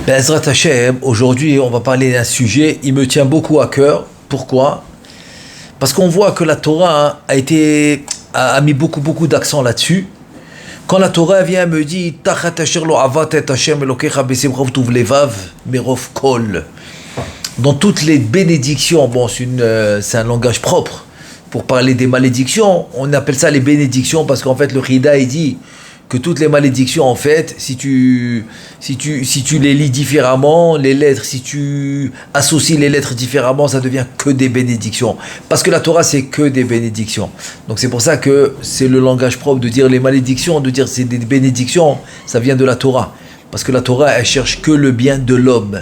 Ezrat Hashem, aujourd'hui on va parler d'un sujet, il me tient beaucoup à cœur. Pourquoi? Parce qu'on voit que la Torah a mis beaucoup d'accent là-dessus. Quand la Torah vient me dit Tachat asher lo avat et Hashem elokecha besimcha v'tuv levav merov kol. Dans toutes les bénédictions, bon c'est un langage propre pour parler des malédictions, on appelle ça les bénédictions parce qu'en fait le Chida il dit que toutes les malédictions, en fait, si tu les lis différemment, les lettres, si tu associes les lettres différemment, ça devient que des bénédictions. Parce que la Torah, c'est que des bénédictions. Donc c'est pour ça que c'est le langage propre de dire les malédictions, de dire c'est des bénédictions, ça vient de la Torah. Parce que la Torah, elle cherche que le bien de l'homme.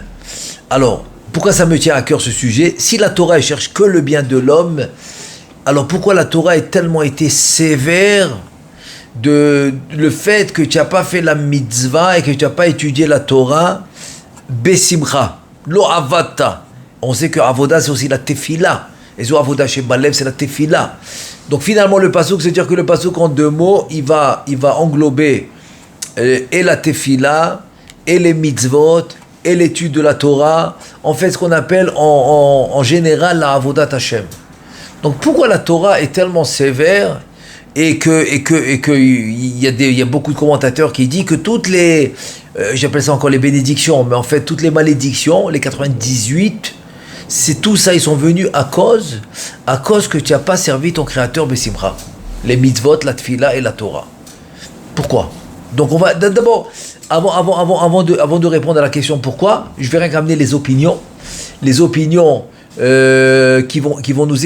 Alors, pourquoi ça me tient à cœur ce sujet? Si la Torah, elle cherche que le bien de l'homme, alors pourquoi la Torah a tellement été sévère de le fait que tu n'as pas fait la mitzvah et que tu n'as pas étudié la Torah besimcha, lo avata. On sait que avoda c'est aussi la tefila. Et zo avoda chez Balev c'est la tefila. Donc finalement le pasuk, c'est dire que le pasuk en deux mots, il va englober et la tefila, et les mitzvot, et l'étude de la Torah. En fait ce qu'on appelle en général la avodat Hashem. Donc pourquoi la Torah est tellement sévère? Et que il y a beaucoup de commentateurs qui disent que toutes les j'appelle ça encore les bénédictions, mais en fait toutes les malédictions, les 98, c'est tout ça, ils sont venus à cause que tu n'as pas servi ton créateur besimcha, les mitzvot, la tfila et la Torah. Pourquoi? Donc on va d'abord avant de répondre à la question pourquoi, je vais rien ramener les opinions qui vont nous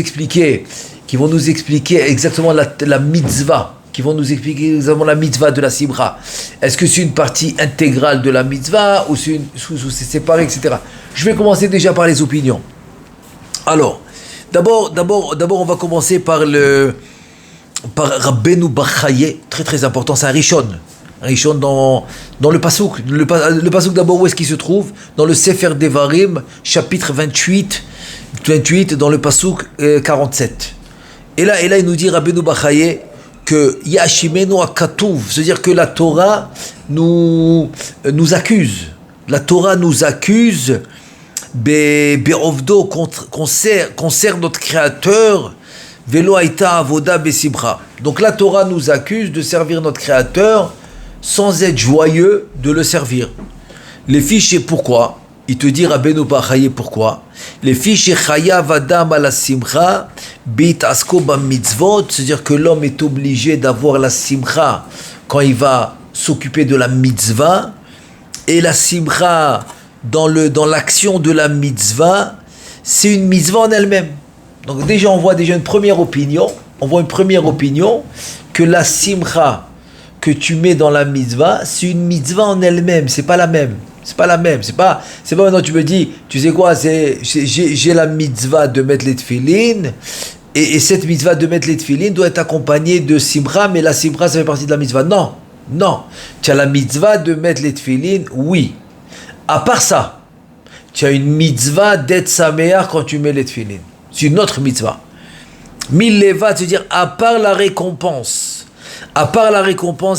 expliquer exactement la mitzvah, qui vont nous expliquer exactement la mitzvah de la simcha. Est-ce que c'est une partie intégrale de la mitzvah ou c'est séparé, etc. Je vais commencer déjà par les opinions. Alors, d'abord, on va commencer par Rabbeinu Bar Chaye, très important, c'est un Rishon dans le pasuk. Le pasuk d'abord, où est-ce qu'il se trouve? Dans le Sefer Devarim, chapitre 28, dans le pasuk 47. Et là, il nous dit, Rabbeinu Bar Chaye, que Yashimenu akatuv, c'est-à-dire que la Torah nous accuse. La Torah nous accuse, be'ovdo, qu'on sert notre Créateur, velo haïta avoda besimcha. Donc la Torah nous accuse de servir notre Créateur sans être joyeux de le servir. Les fiches, et pourquoi? Il te dit Rabbeinu Bar Chaye pourquoi? Les fiches chayav adam ala simcha bit asko ba mitzvot, c'est-à-dire que l'homme est obligé d'avoir la simcha quand il va s'occuper de la mitzvah, et la simcha dans l'action de la mitzvah, c'est une mitzvah en elle-même. Donc déjà on voit une première opinion que la simcha que tu mets dans la mitzvah, c'est une mitzvah en elle-même, c'est pas la même. C'est pas maintenant tu me dis, tu sais quoi, j'ai la mitzvah de mettre les tefillin, et cette mitzvah de mettre les tefillin doit être accompagnée de simcha, mais la simcha ça fait partie de la mitzvah. Non, tu as la mitzvah de mettre les tefillin, oui. À part ça, tu as une mitzvah d'être saméach quand tu mets les tefillin. C'est une autre mitzvah. Mileva, c'est-à-dire à part la récompense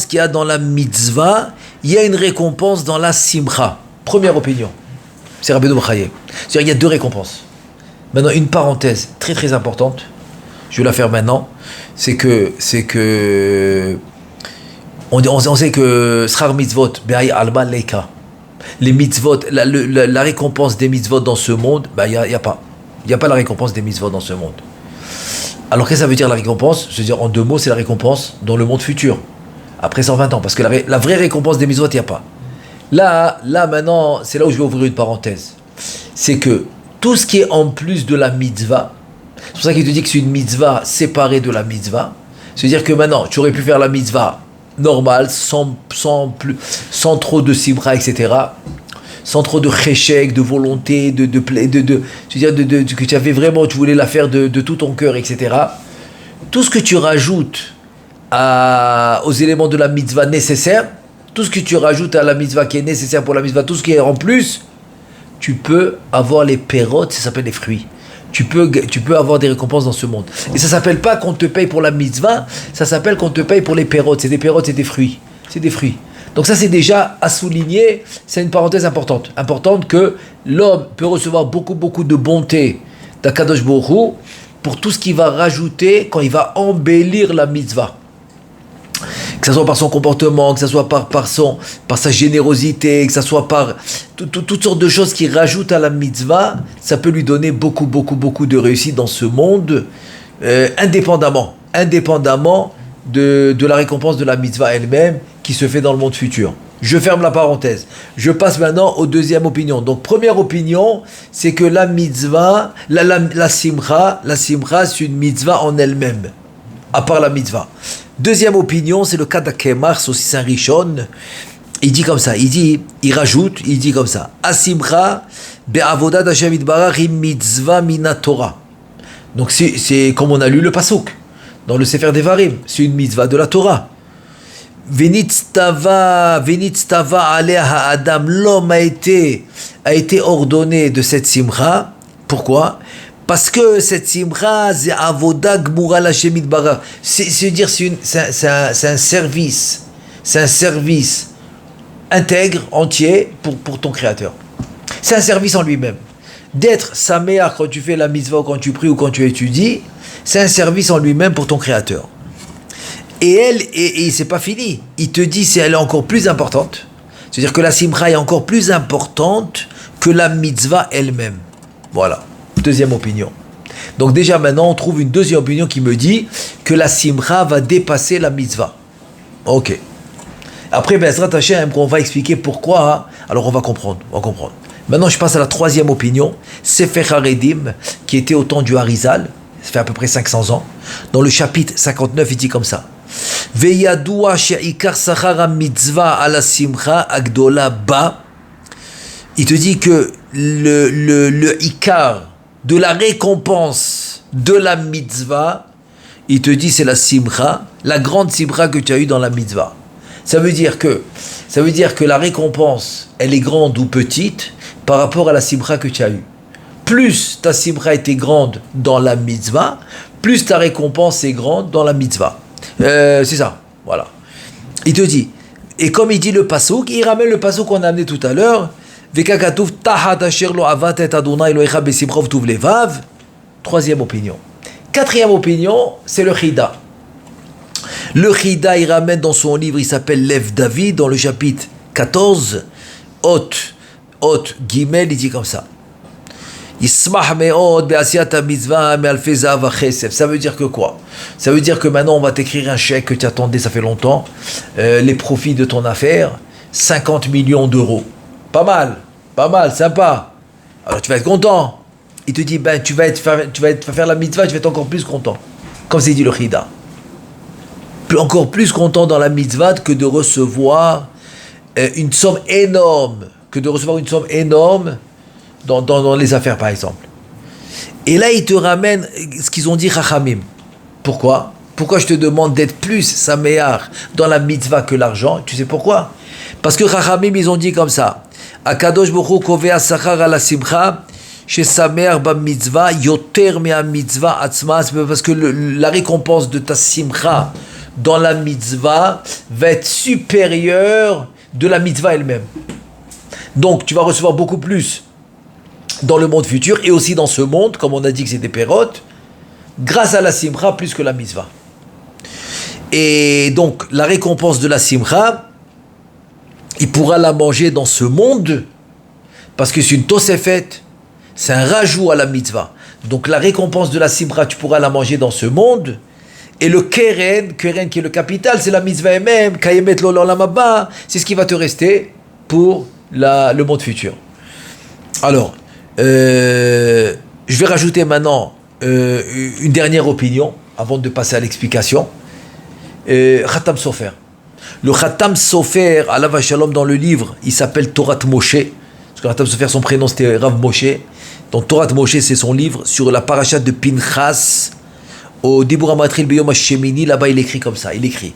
qu'il y a dans la mitzvah, il y a une récompense dans la simcha. Première opinion, c'est Rabbeinu Bar Chaye. C'est-à-dire il y a deux récompenses. Maintenant, une parenthèse très importante, je vais la faire maintenant, c'est que on sait que Schar mitzvot be'ay alba leika. Les mitzvot, la récompense des mitzvot dans ce monde, il y a pas la récompense des mitzvot dans ce monde. Alors qu'est-ce que ça veut dire la récompense? Je veux dire en deux mots, c'est la récompense dans le monde futur, après 120 ans, parce que la vraie récompense des mitzvot, il n'y a pas. Là maintenant, c'est là où je vais ouvrir une parenthèse. C'est que tout ce qui est en plus de la mitzvah, c'est pour ça qu'il te dit que c'est une mitzvah séparée de la mitzvah. C'est-à-dire que maintenant, tu aurais pu faire la mitzvah normale, sans trop de simcha, etc., sans trop de cheshek, de volonté, que tu avais vraiment, tu voulais la faire de tout ton cœur, etc. Tout ce que tu rajoutes aux éléments de la mitzvah nécessaires, tout ce que tu rajoutes à la mitzvah qui est nécessaire pour la mitzvah, tout ce qui est en plus, tu peux avoir les pérotes, ça s'appelle les fruits. Tu peux avoir des récompenses dans ce monde. Et ça s'appelle pas qu'on te paye pour la mitzvah, ça s'appelle qu'on te paye pour les pérotes. C'est des pérotes, c'est des fruits. Donc ça c'est déjà à souligner, c'est une parenthèse importante que l'homme peut recevoir beaucoup de bonté d'Akadosh Baruch Hu pour tout ce qu'il va rajouter quand il va embellir la mitzvah. Que ce soit par son comportement, que ce soit par sa générosité, que ce soit par toutes sortes de choses qui rajoutent à la mitzvah, ça peut lui donner beaucoup de réussite dans ce monde, indépendamment de la récompense de la mitzvah elle-même qui se fait dans le monde futur. Je ferme la parenthèse. Je passe maintenant aux deuxième opinion. Donc première opinion, c'est que la mitzvah, la simcha, c'est une mitzvah en elle-même, à part la mitzvah. Deuxième opinion, c'est le cas d'Akemar, c'est aussi Saint Rishon. Il dit comme ça, il dit comme ça. Asimcha be'avodat Hashem yitbarach hi mitzvah mina Torah. Donc c'est comme on a lu le pasuk dans le Sefer Devarim, c'est une mitzvah de la Torah. Venitztava alea ha'adam, l'homme a été ordonné de cette simcha. Pourquoi? Parce que cette simcha, c'est avoda gmura l'Hashem yitbarach. C'est-à-dire, c'est un service intègre, entier pour ton Créateur. C'est un service en lui-même. D'être saméach quand tu fais la mitzvah, ou quand tu pries, ou quand tu étudies, c'est un service en lui-même pour ton Créateur. Et c'est pas fini. Il te dit, elle est encore plus importante. C'est-à-dire que la simcha est encore plus importante que la mitzvah elle-même. Voilà. Deuxième opinion. Donc déjà maintenant, on trouve une deuxième opinion qui me dit que la simcha va dépasser la mitzvah. Ok. Après, Bezrat Hashem, on va expliquer pourquoi. Alors on va comprendre. Maintenant, je passe à la troisième opinion. Sefer Haredim, qui était au temps du Harizal, ça fait à peu près 500 ans. Dans le chapitre 59, il dit comme ça. Veyadua she'ikar sachar mitzvah ala simcha agdola ba. Il te dit que le ikar de la récompense de la mitzvah, il te dit c'est la simcha, la grande simcha que tu as eue dans la mitzvah. Ça veut dire que la récompense, elle est grande ou petite par rapport à la simcha que tu as eue. Plus ta simcha était grande dans la mitzvah, plus ta récompense est grande dans la mitzvah. C'est ça, voilà. Il te dit, et comme il dit le pasuk, il ramène le pasuk qu'on a amené tout à l'heure. Troisième opinion. Quatrième opinion, c'est le Chida. Le Chida, il ramène dans son livre, il s'appelle Lev David, dans le chapitre 14, Hot Gimel, il dit comme ça. Ça veut dire que quoi? Ça veut dire que maintenant on va t'écrire un chèque que tu attendais, ça fait longtemps, les profits de ton affaire, 50 millions d'euros. Pas mal, sympa. Alors tu vas être content. Il te dit, tu vas faire la mitzvah, tu vas être encore plus content. Comme c'est dit le Chida. Encore plus content dans la mitzvah que de recevoir une somme énorme, dans les affaires par exemple. Et là il te ramène ce qu'ils ont dit Chachamim. Pourquoi je te demande d'être plus saméar dans la mitzvah que l'argent? Tu sais pourquoi? Parce que Chachamim ils ont dit comme ça. Akadosh Baruch Hu kovea sachar ala simcha shesameach ba mitzvah yoter mea mitzvah atzma. Parce que la récompense de ta simcha dans la mitzvah va être supérieure de la mitzvah elle-même. Donc tu vas recevoir beaucoup plus dans le monde futur et aussi dans ce monde, comme on a dit que c'était pérote, grâce à la simcha plus que la mitzvah. Et donc la récompense de la simcha, il pourra la manger dans ce monde parce que c'est une tosefet, c'est un rajout à la mitzvah. Donc la récompense de la simcha, tu pourras la manger dans ce monde. Et le keren qui est le capital, c'est la mitzvah elle-même, kayemet lo l'olam haba, c'est ce qui va te rester pour le monde futur. Alors, je vais rajouter maintenant une dernière opinion avant de passer à l'explication. Khatam Sofer. Le Khatam Sofer, alav shalom, dans le livre, il s'appelle Torah Moshe. Parce que Khatam Sofer, son prénom c'était Rav Moshe. Donc Torah Moshe, c'est son livre sur la parashat de Pinchas. Au Dibur HaMatril Beyom HaShemini, là-bas il écrit comme ça, il écrit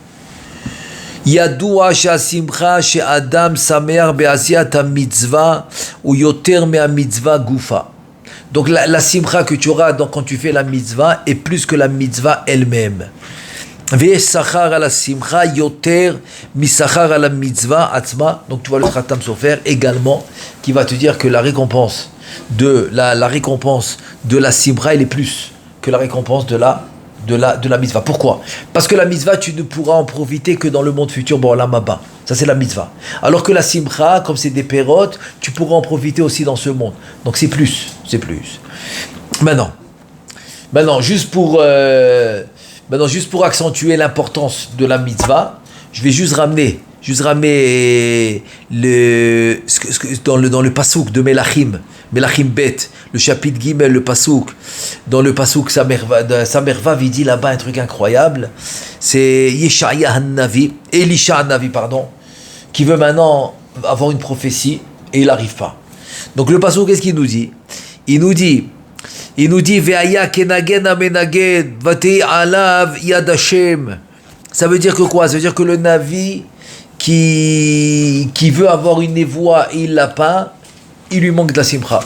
Yadua she'asimcha she'adam sameach be'asiyat ha-mitzvah ou yoter me'a-mitzvah gufa. Donc la simcha que tu auras quand tu fais la mitzvah est plus que la mitzvah elle-même. Ve'esachar ala simcha yoter misachar ala mitzvah atzma. Donc tu vois le Khatam Sofer également qui va te dire que la récompense de la récompense de la simcha elle est plus que la récompense de la mitzvah. Pourquoi? Parce que la mitzvah tu ne pourras en profiter que dans le monde futur, bon là bas. Ça c'est la mitzvah. Alors que la simcha, comme c'est des pérotes, tu pourras en profiter aussi dans ce monde. Donc c'est plus. Maintenant, juste pour accentuer l'importance de la mitzvah, je vais juste ramener dans le pasouk de Melachim Bet, le chapitre Gimel, le pasouk, dans le pasouk Samervav, il dit là-bas un truc incroyable, c'est Elisha Hanavi, qui veut maintenant avoir une prophétie et il n'arrive pas. Donc le pasouk, qu'est-ce qu'il nous dit? Il nous dit Ve'aya kenagen amenagen vatei alav yad Hashem. Ça veut dire que quoi? Ça veut dire que le Navi qui veut avoir une névoie et il l'a pas, il lui manque de la simcha.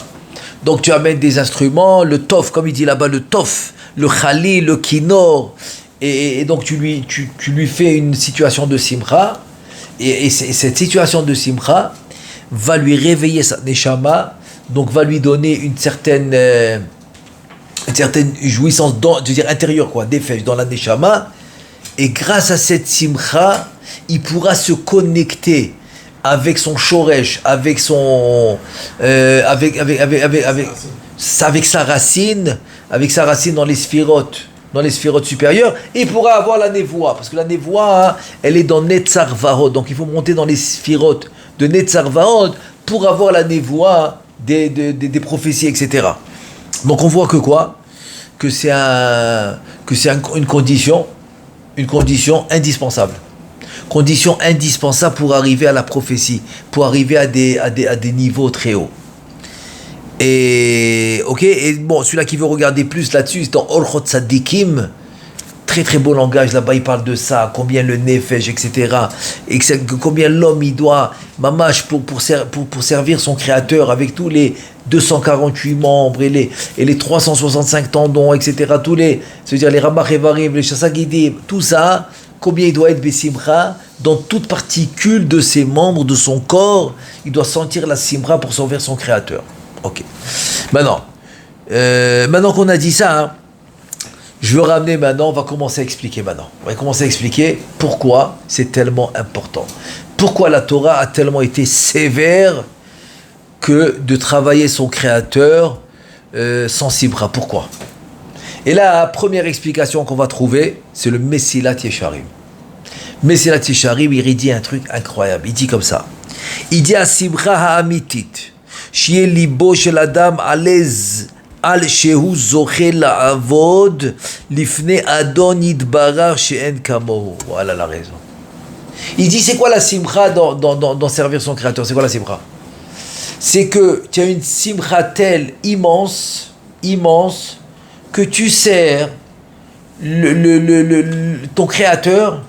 Donc tu amènes des instruments, le tof, comme il dit là-bas, le tof, le khali, le kinor, et donc tu lui fais une situation de simcha, et cette situation de simcha va lui réveiller sa neshama, donc va lui donner une certaine jouissance intérieure, d'effet dans la neshama, et grâce à cette simcha, il pourra se connecter avec son shoresh, avec sa racine dans les sphirotes supérieures, et il pourra avoir la névoie, parce que la névoie, elle est dans Netzar Vahod, donc il faut monter dans les sphirotes de Netzar Vahod pour avoir la névoie des prophéties, etc. Donc on voit que c'est une condition indispensable. Condition indispensable pour arriver à la prophétie, pour arriver à des niveaux très hauts. Et bon, celui-là qui veut regarder plus là-dessus, c'est dans Orchot Tzadikim, très très beau langage, là-bas il parle de ça, combien le nefesh, etc. Et combien l'homme il doit, mamash, pour servir son créateur avec tous les 248 membres et les 365 tendons, etc. C'est-à-dire les Ramach Evarim, les Chassagidim, tout ça, combien il doit être Bessimcha, dans toute particule de ses membres, de son corps, il doit sentir la Simcha pour servir son créateur. Ok. Maintenant qu'on a dit ça, je veux ramener maintenant, on va commencer à expliquer maintenant. On va commencer à expliquer pourquoi c'est tellement important. Pourquoi la Torah a tellement été sévère que de travailler son créateur sans Simcha. Pourquoi? Et la première explication qu'on va trouver, c'est le Mesilat Yesharim. Mesilat Yesharim, il dit un truc incroyable. Il dit comme ça. Il dit à Simcha ha'amitit, Shie libo shel adam alez al shehu zoche la'avod lifne adon yitbarach she'en kamohu. Voilà la raison. Il dit, c'est quoi la Simcha dans servir son créateur? C'est quoi la Simcha? C'est que tu as une Simcha telle immense, que tu sers ton créateur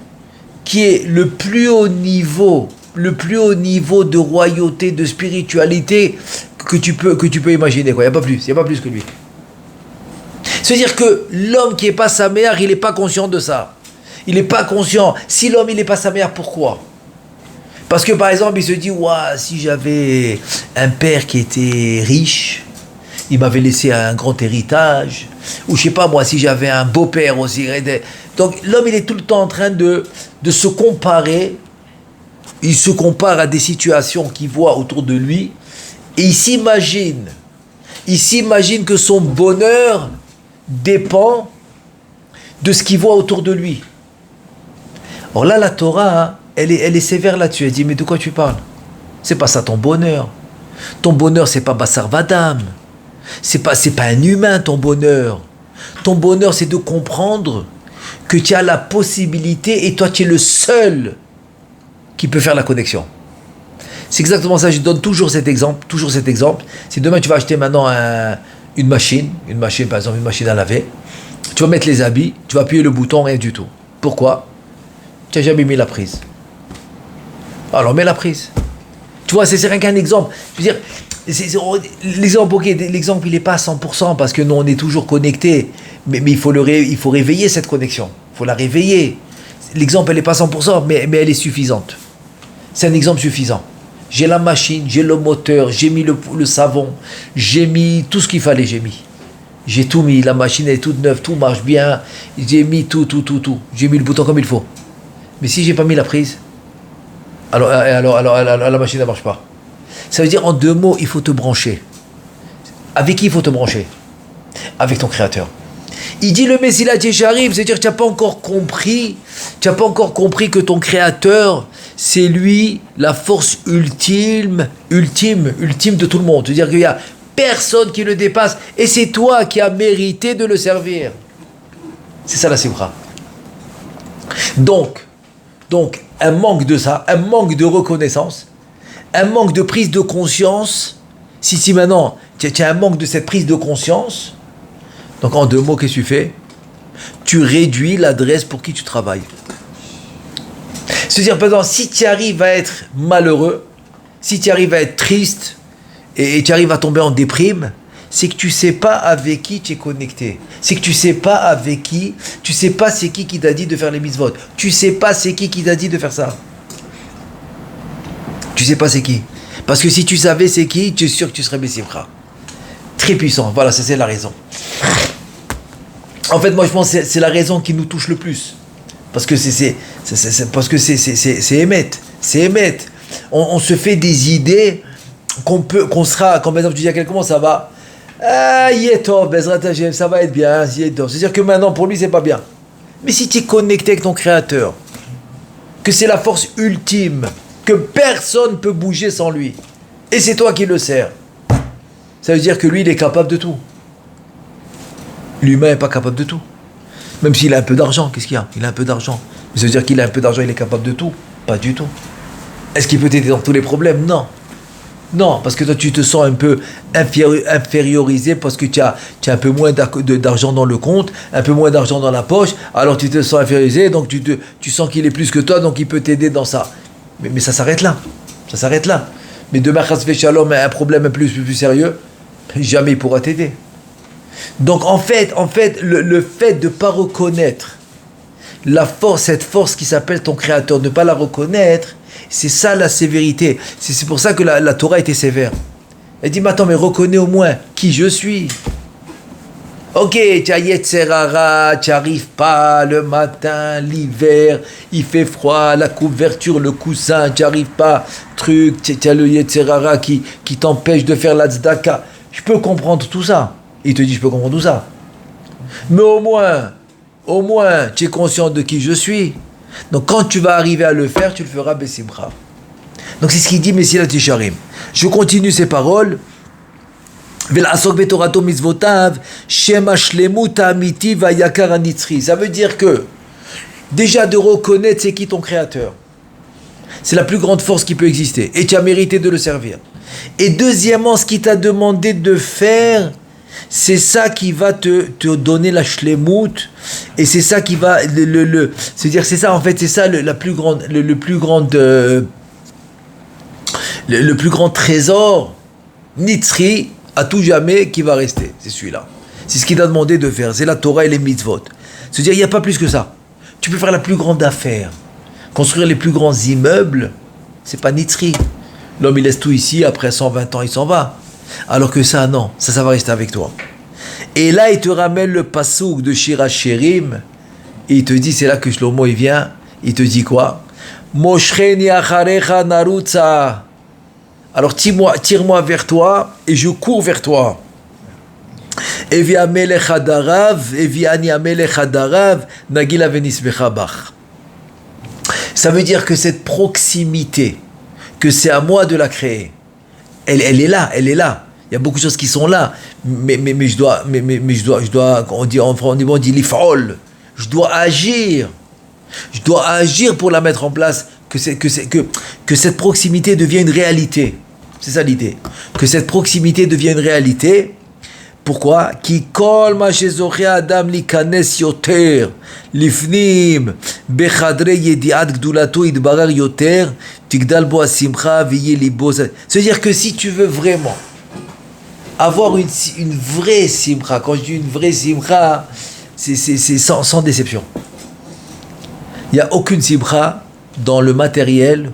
qui est le plus haut niveau de royauté, de spiritualité que tu peux imaginer. Il n'y a pas plus que lui. C'est-à-dire que l'homme qui n'est pas sa mère, il n'est pas conscient de ça. Il n'est pas conscient. Si l'homme il n'est pas sa mère, pourquoi? Parce que par exemple, il se dit, si j'avais un père qui était riche, il m'avait laissé un grand héritage, ou je sais pas moi, si j'avais un beau-père aussi. Donc l'homme, il est tout le temps en train de se comparer, il se compare à des situations qu'il voit autour de lui, et il s'imagine que son bonheur dépend de ce qu'il voit autour de lui. Or là, la Torah, elle est sévère là-dessus. Elle dit, mais de quoi tu parles? C'est pas ça ton bonheur. Ton bonheur, c'est pas Bassar Vadam. C'est pas un humain, ton bonheur. Ton bonheur, c'est de comprendre que tu as la possibilité, et toi, tu es le seul qui peut faire la connexion. C'est exactement ça. Je donne toujours cet exemple. Si demain, tu vas acheter maintenant une machine, par exemple, une machine à laver, tu vas mettre les habits, tu vas appuyer le bouton, rien du tout. Pourquoi? Tu n'as jamais mis la prise. Alors, mets la prise. Tu vois, c'est rien qu'un exemple. Je veux dire, l'exemple, il n'est pas à 100%, parce que nous, on est toujours connectés. Mais il faut réveiller cette connexion. Il faut la réveiller. l'exemple, elle n'est pas 100%, mais elle est suffisante. C'est un exemple suffisant. J'ai la machine, j'ai le moteur, j'ai mis le savon, j'ai mis tout ce qu'il fallait, j'ai mis. J'ai tout mis, la machine est toute neuve, tout marche bien, j'ai mis tout. J'ai mis le bouton comme il faut. Mais si j'ai pas mis la prise, alors la machine ne marche pas. Ça veut dire, en deux mots, il faut te brancher. Avec qui il faut te brancher? Avec ton créateur. Il dit le Messilat Yesharim, c'est-à-dire que tu n'as pas encore compris que ton créateur, c'est lui la force ultime de tout le monde. C'est-à-dire qu'il n'y a personne qui le dépasse et c'est toi qui as mérité de le servir. C'est ça la simcha. Donc, un manque de ça, un manque de reconnaissance, un manque de prise de conscience. Si maintenant tu as un manque de cette prise de conscience, donc en deux mots, qu'est-ce que tu fais? Tu réduis l'adresse pour qui tu travailles. C'est-à-dire, par exemple, si tu arrives à être malheureux, si tu arrives à être triste, et tu arrives à tomber en déprime, c'est que tu ne sais pas avec qui tu es connecté. C'est que tu ne sais pas avec qui, tu ne sais pas c'est qui t'a dit de faire les mitzvot. Tu ne sais pas c'est qui t'a dit de faire ça. Tu ne sais pas c'est qui. Parce que si tu savais c'est qui, tu es sûr que tu serais Bessimcha. Très puissant, voilà, ça c'est la raison. En fait, moi je pense que c'est la raison qui nous touche le plus. Parce que c'est émet. C'est émet. On se fait des idées qu'on sera, quand maintenant tu dis à quelqu'un comment ça va, Yetov, Bezrat Hashem, ça va être bien, Yetov. C'est-à-dire que maintenant pour lui c'est pas bien. Mais si tu es connecté avec ton créateur, que c'est la force ultime, que personne ne peut bouger sans lui, et c'est toi qui le sers, ça veut dire que lui il est capable de tout. L'humain n'est pas capable de tout. Même s'il a un peu d'argent, qu'est-ce qu'il y a? Il a un peu d'argent. Mais ça veut dire qu'il a un peu d'argent, il est capable de tout? Pas du tout. Est-ce qu'il peut t'aider dans tous les problèmes? Non. Non, parce que toi tu te sens un peu infériorisé parce que tu as un peu moins d'argent dans le compte, un peu moins d'argent dans la poche, alors tu te sens infériorisé, donc tu sens qu'il est plus que toi, donc il peut t'aider dans ça. Mais ça s'arrête là. Ça s'arrête là. Mais demain, chas v'shalom, un problème plus sérieux, jamais il pourra t'aider. Donc en fait, le fait de ne pas reconnaître cette force qui s'appelle ton créateur, de ne pas la reconnaître, c'est ça la sévérité. C'est pour ça que la Torah était sévère. Elle dit, mais attends, mais reconnais au moins qui je suis. Ok, tu as Yetzerara, tu n'arrives pas le matin, l'hiver, il fait froid, la couverture, le coussin, tu n'arrives pas, tu as le Yetzerara qui t'empêche de faire la tzedaka. Je peux comprendre tout ça. Il te dit, je peux comprendre tout ça. Mais au moins, tu es conscient de qui je suis. Donc quand tu vas arriver à le faire, tu le feras Bessimcha. Donc c'est ce qu'il dit Messilat Yesharim. Je continue ces paroles. Ça veut dire que déjà de reconnaître c'est qui ton créateur. C'est la plus grande force qui peut exister. Et tu as mérité de le servir. Et deuxièmement, ce qu'il t'a demandé de faire, c'est ça qui va te donner la shlemut, et c'est ça qui va c'est-à-dire c'est ça en fait, c'est ça le plus grand trésor nitzri à tout jamais qui va rester, c'est celui-là. C'est ce qu'il t'a demandé de faire, c'est la Torah et les mitzvot. C'est-à-dire il n'y a pas plus que ça. Tu peux faire la plus grande affaire, construire les plus grands immeubles, c'est pas nitzri. L'homme il laisse tout ici, après 120 ans il s'en va. Alors que ça, non, ça va rester avec toi. Et là, il te ramène le pasouk de Shira Sherim, et il te dit, c'est là que Shlomo il vient, il te dit quoi? Moshcheni acharecha narutza. Alors tire-moi vers toi, et je cours vers toi. Evi amelech hadarav, evi ani amelech hadarav, nagila venismecha bach. Ça veut dire que cette proximité, que c'est à moi de la créer, elle est là. Il y a beaucoup de choses qui sont là, mais je dois, on dit l'if'ol. Je dois agir pour la mettre en place, que cette proximité devienne une réalité. C'est ça l'idée. Que cette proximité devienne une réalité. Pourquoi? Ki kol ma shezoche adam likanes yoter lifnim bechadre yediat gdulato idbarar yoter tigdal bo asimcha viye libo. C'est-à-dire que si tu veux vraiment avoir une vraie simcha, quand je dis une vraie simcha, c'est sans déception. Il n'y a aucune simcha dans le matériel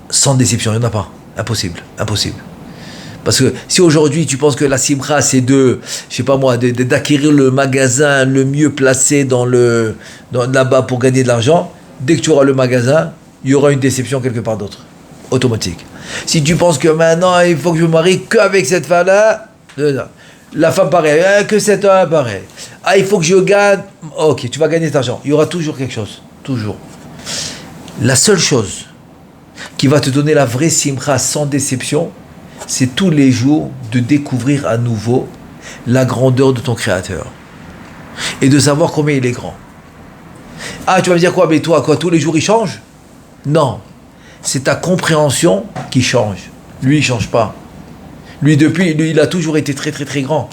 sans déception. Il n'y en a pas. Impossible. Impossible. Parce que si aujourd'hui tu penses que la simcha c'est d'acquérir le magasin le mieux placé là-bas pour gagner de l'argent, dès que tu auras le magasin, il y aura une déception quelque part d'autre. Automatique. Si tu penses que maintenant il faut que je me marie qu'avec cette femme-là, la femme pareille, que cet homme pareil. Ah, il faut que je gagne. Ok, tu vas gagner cet argent. Il y aura toujours quelque chose. Toujours. La seule chose qui va te donner la vraie simcha sans déception, c'est tous les jours de découvrir à nouveau la grandeur de ton Créateur. Et de savoir combien il est grand. Ah, tu vas me dire quoi? Mais toi, quoi, tous les jours il change? Non. C'est ta compréhension qui change. Lui, il ne change pas. Lui, il a toujours été très, très, très grand.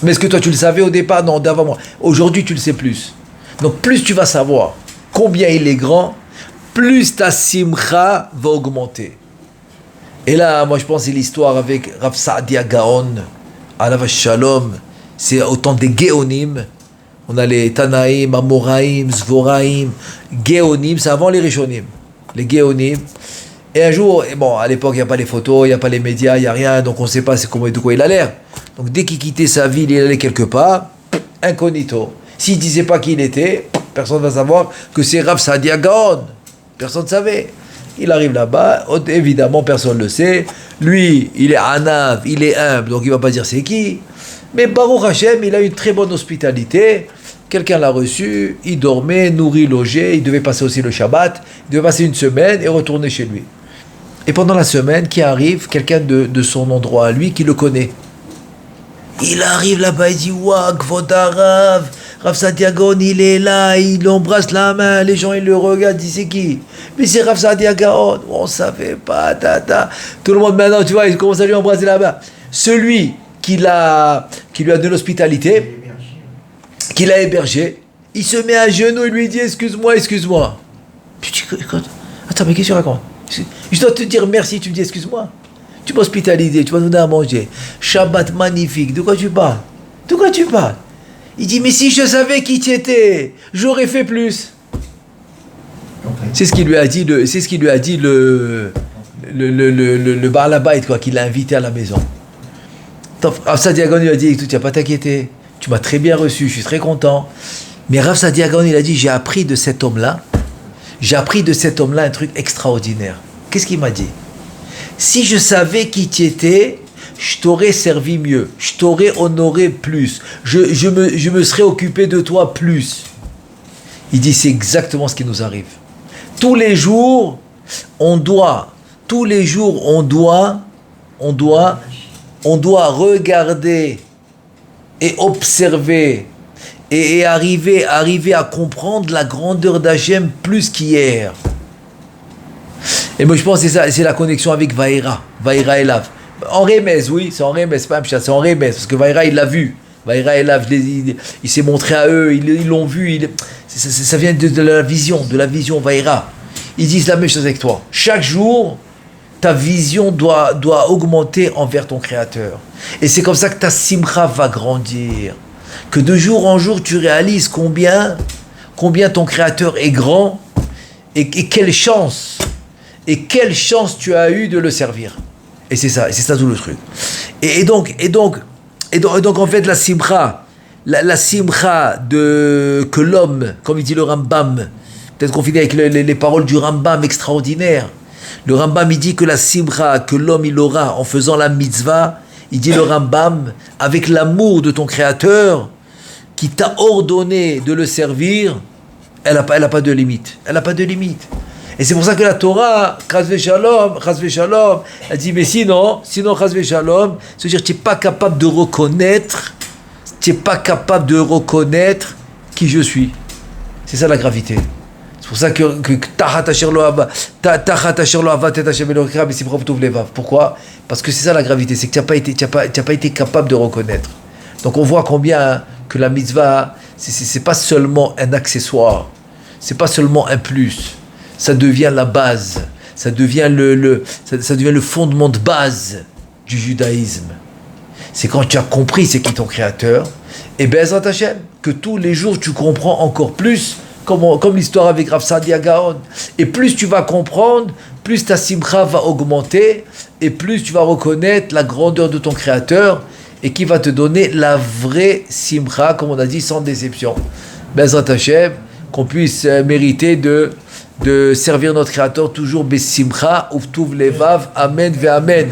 Mais est-ce que toi, tu le savais au départ? Non, d'avant moi. Aujourd'hui, tu le sais plus. Donc, plus tu vas savoir combien il est grand, plus ta simcha va augmenter. Et là, moi, je pense que c'est l'histoire avec Rav Saadia Gaon, Alav Shalom. C'est autant des Géonim. On a les Tanaïm, Amoraïm, Zvoraïm. Géonim, c'est avant les Rishonim. Les Géonim. Et un jour, bon, à l'époque, il n'y a pas les photos, il n'y a pas les médias, il n'y a rien, donc on ne sait pas de quoi il a l'air. Donc dès qu'il quittait sa ville, il allait quelque part, incognito. S'il ne disait pas qui il était, personne ne va savoir que c'est Rav Saadia Gaon. Personne ne savait. Il arrive là-bas, évidemment, personne ne le sait. Lui, il est anav, il est humble, donc il ne va pas dire c'est qui. Mais Baruch Hashem, il a une très bonne hospitalité. Quelqu'un l'a reçu, il dormait, nourri, logé, il devait passer aussi le Shabbat, il devait passer une semaine et retourner chez lui. Et pendant la semaine, qui arrive? Quelqu'un de son endroit à lui qui le connaît. Il arrive là-bas, il dit, Ouah, Kvod Arav, Rav Saadia Gaon, il est là, il embrasse la main, les gens ils le regardent, ils disent c'est qui? Mais c'est Rav Saadia Gaon, on ne savait pas, Tout le monde maintenant, tu vois, il commence à lui embrasser la main. Celui qui lui a donné l'hospitalité, qui l'a hébergé, il se met à genoux et lui dit excuse-moi. Puis tu dis, attends, mais qu'est-ce que tu racontes? Je dois te dire merci, tu me dis excuse-moi. Tu m'as hospitalisé, tu m'as donné à manger. Shabbat magnifique, de quoi tu parles? Il dit, mais si je savais qui tu étais, j'aurais fait plus. C'est ce qu'il lui a dit le Baal Habayit, quoi, qui l'a invité à la maison. Rav Saadia Gaon lui a dit, écoute, tu n'as pas à t'inquiéter, tu m'as très bien reçu, je suis très content. Mais Rav Saadia Gaon, il a dit, j'ai appris de cet homme-là un truc extraordinaire. Qu'est-ce qu'il m'a dit? Si je savais qui tu étais, je t'aurais servi mieux, je t'aurais honoré plus, je me serais occupé de toi plus. Il dit, c'est exactement ce qui nous arrive. Tous les jours, on doit regarder et observer et arriver à comprendre la grandeur d'Hachem plus qu'hier. Et moi je pense que c'est la connexion avec Vaïra Elav. En Rémez, oui, c'est en Rémez, c'est pas un pshat, c'est en Rémez, parce que Vaïra il l'a vu. Vaïra Elav, il s'est montré à eux, ils l'ont vu, ça vient de la vision Vaïra. Ils disent la même chose avec toi. Chaque jour, ta vision doit augmenter envers ton Créateur. Et c'est comme ça que ta simcha va grandir. Que de jour en jour, tu réalises combien ton Créateur est grand et quelle chance tu as eu de le servir. Et c'est ça tout le truc. Et donc en fait, la simcha que l'homme, comme il dit le Rambam, peut-être qu'on finit avec les paroles du Rambam extraordinaires. Le Rambam, il dit que la simcha que l'homme il aura en faisant la mitzvah, il dit le Rambam, avec l'amour de ton Créateur, qui t'a ordonné de le servir, elle n'a pas de limite. Elle n'a pas de limite. Et c'est pour ça que la Torah, chas v'shalom, elle dit, mais sinon, chas v'shalom, c'est-à-dire tu n'es pas capable de reconnaître qui je suis. C'est ça la gravité. C'est pour ça que pourquoi? Parce que c'est ça la gravité, c'est que tu n'as pas été capable de reconnaître. Donc on voit combien que la mitzvah, c'est pas seulement un accessoire, c'est pas seulement un plus, ça devient la base, ça devient le fondement de base du judaïsme. C'est quand tu as compris c'est qui ton Créateur, et Be'ezrat Hashem, que tous les jours tu comprends encore plus comme l'histoire avec Rav Saadia Gaon. Et plus tu vas comprendre, plus ta simcha va augmenter, et plus tu vas reconnaître la grandeur de ton Créateur, et qui va te donner la vraie simcha, comme on a dit, sans déception. Bezrat Hashem, qu'on puisse mériter de servir notre Créateur toujours besimcha, uftuv levav, amen ve amen.